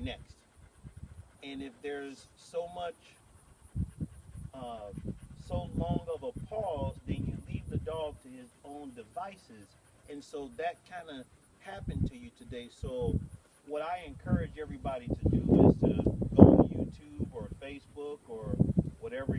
next. And if there's uh, so long of a pause, then you leave the dog to his own devices. And so that kind of happened to you today. So what I encourage everybody to do is to go on YouTube or Facebook or whatever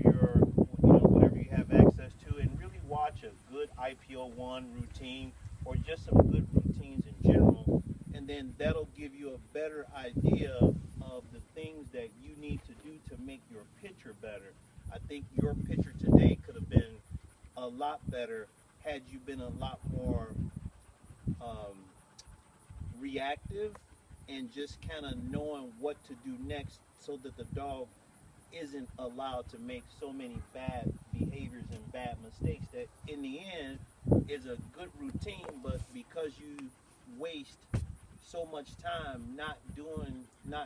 whatever you have access to, and really watch a good IPO1 routine or just some good routines in general, and then that'll give you a better idea of the things that you need to do to make your picture better. I think your picture today could have been a lot better had you been a lot more um, reactive and just kind of knowing what to do next so that the dog isn't allowed to make so many bad behaviors and bad mistakes that in the end is a good routine, but because you waste so much time not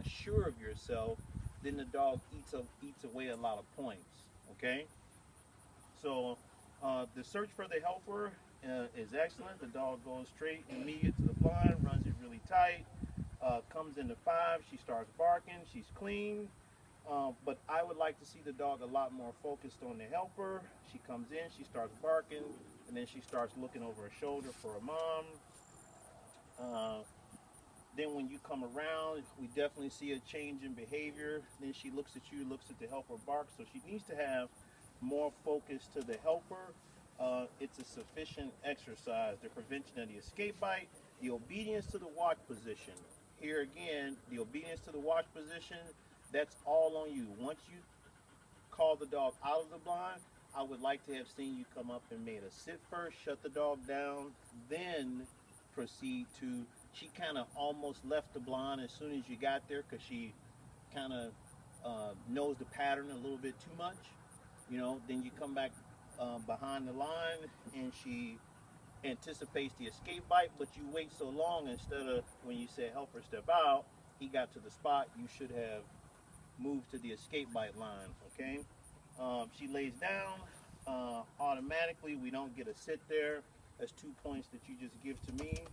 sure of yourself, then the dog eats away a lot of points. Okay, so the search for the helper is excellent. The dog goes straight immediate to the blind, runs it really tight, comes into 5, she starts barking, she's clean. But I would like to see the dog a lot more focused on the helper. She comes in, she starts barking, and then she starts looking over her shoulder for a mom. Then when you come around, we definitely see a change in behavior. Then she looks at you, looks at the helper, barks. So she needs to have more focus to the helper. It's a sufficient exercise. The prevention of the escape bite, the obedience to the watch position. Here again, the obedience to the watch position, that's all on you. Once you call the dog out of the blind, I would like to have seen you come up and made a sit first, shut the dog down, then proceed to, she kind of almost left the blind as soon as you got there because she kind of knows the pattern a little bit too much. Then you come back behind the line and she anticipates the escape bite, but you wait so long, instead of when you said help her step out, he got to the spot, you should have moved to the escape bite line. Okay, she lays down automatically. We don't get a sit there. That's 2 points that you just give to me.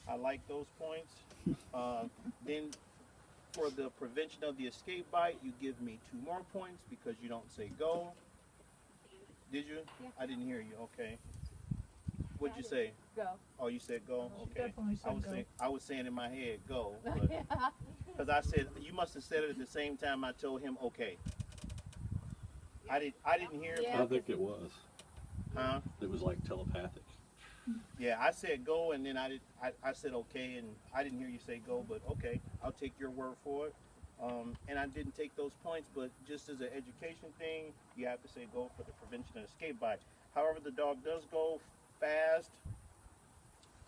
I like those points. Then for the prevention of the escape bite, you give me 2 more points because you don't say go. Did you? Yeah. I didn't hear you. Okay. What'd you say? Go. Oh, you said go? Okay. Definitely said I was saying in my head go, because I said you must have said it at the same time I told him okay. I didn't hear it. Yeah. I think it was. Huh? It was like telepathic. Yeah, I said go, and then I said okay, and I didn't hear you say go, but okay, I'll take your word for it. And I didn't take those points, but just as an education thing, you have to say go for the prevention of escape bite. However, the dog does go fast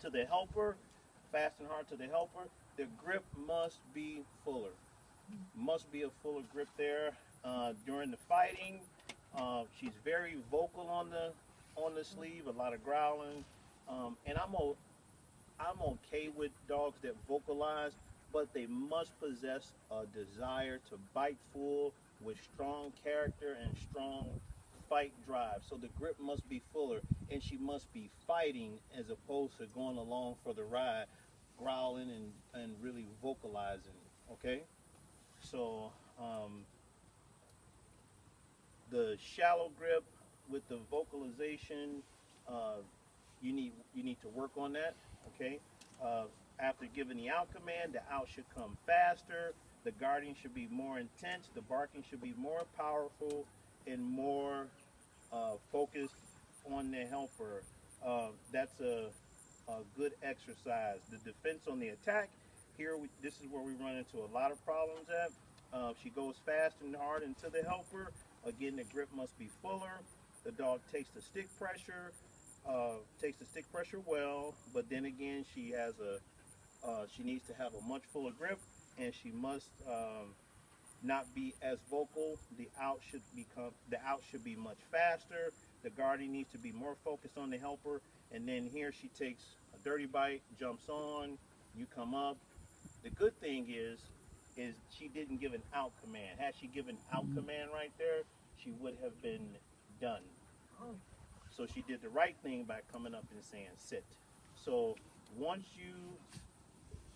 to the helper, fast and hard to the helper. The grip must be fuller. Must be a fuller grip there during the fighting. She's very vocal on the sleeve, a lot of growling, and I'm okay with dogs that vocalize, but they must possess a desire to bite full with strong character and strong fight drive. So the grip must be fuller, and she must be fighting as opposed to going along for the ride, growling and really vocalizing. Okay, so the shallow grip with the vocalization, you need to work on that. Okay, after giving the out command, the out should come faster. The guarding should be more intense. The barking should be more powerful and more focused on the helper. That's a good exercise. The defense on the attack, here this is where we run into a lot of problems at. She goes fast and hard into the helper. Again, the grip must be fuller. The dog takes the stick pressure well, but then again, she needs to have a much fuller grip, and she must not be as vocal. The out should be much faster. The guarding needs to be more focused on the helper, and then here she takes a dirty bite, jumps on, you come up. The good thing is she didn't give an out command. Had she given out command right there, she would have been done. So she did the right thing by coming up and saying sit. So once you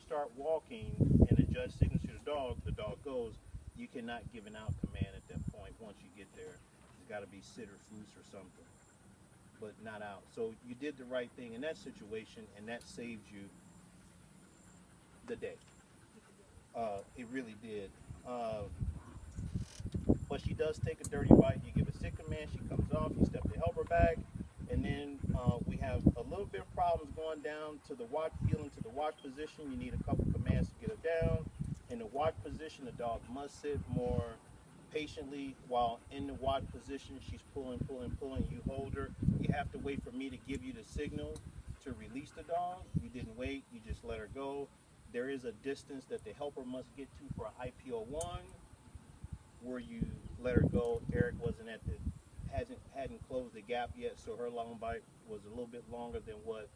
start walking and adjusting judge signals to the dog goes. You cannot give an out command at that point. Once you get there, it's got to be sit or foos or something, but not out. So you did the right thing in that situation, and that saved you the day. It really did. But she does take a dirty bite. You give a sit command, she comes off. You step to help her back, and then we have a little bit of problems going down to the watch, feeling to the watch position. You need a couple commands to get her down. In the watch position, the dog must sit more patiently while in the watch position. She's pulling, pulling, pulling. You hold her. You have to wait for me to give you the signal to release the dog. You didn't wait. You just let her go. There is a distance that the helper must get to for IPO 1 where you let her go. Eric wasn't at the hadn't closed the gap yet, so her long bite was a little bit longer than what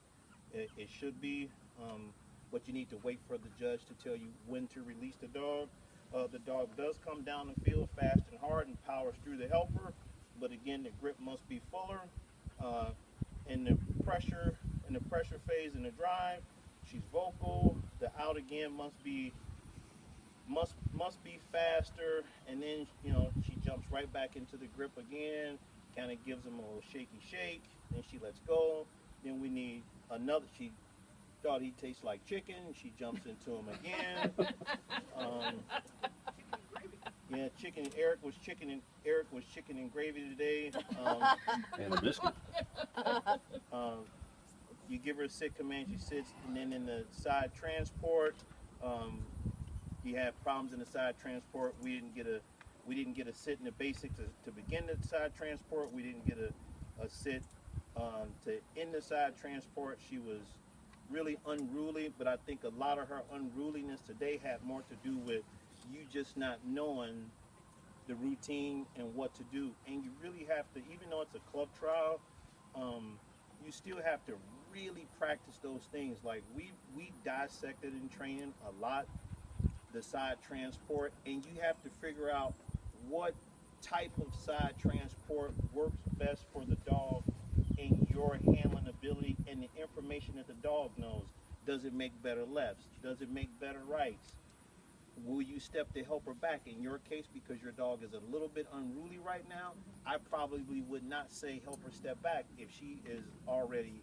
it should be. But you need to wait for the judge to tell you when to release the dog. The dog does come down the field fast and hard and powers through the helper, but again, the grip must be fuller. In the pressure phase in the drive, she's vocal. The out again must be faster, and then she jumps right back into the grip again, kind of gives him a little shaky shake, then she lets go. Then we need another. She thought he tastes like chicken. She jumps into him again. Yeah, chicken. Eric was chicken and gravy today. And a biscuit. You give her a sit command, she sits, and then in the side transport, you have problems in the side transport. We didn't get a sit in the basics to begin the side transport. We didn't get a sit to end the side transport. She was really unruly, but I think a lot of her unruliness today had more to do with you just not knowing the routine and what to do. And you really have to, even though it's a club trial, you still have to really practice those things. Like we dissected in training a lot the side transport, and you have to figure out what type of side transport works best for the dog and your handling ability and the information that the dog knows. Does it make better lefts? Does it make better rights? Will you step to help her back? In your case, because your dog is a little bit unruly right now, I probably would not say help her step back if she is already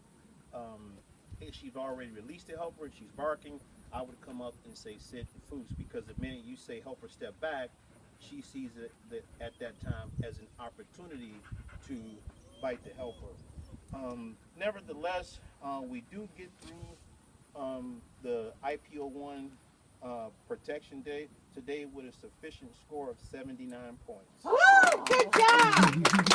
if she's already released the helper and she's barking. I would come up and say sit and foos, because the minute you say help her step back, she sees it at that time as an opportunity to bite the helper. Nevertheless, we do get through the IPO 1 protection day today with a sufficient score of 79 points. Woo! Good job!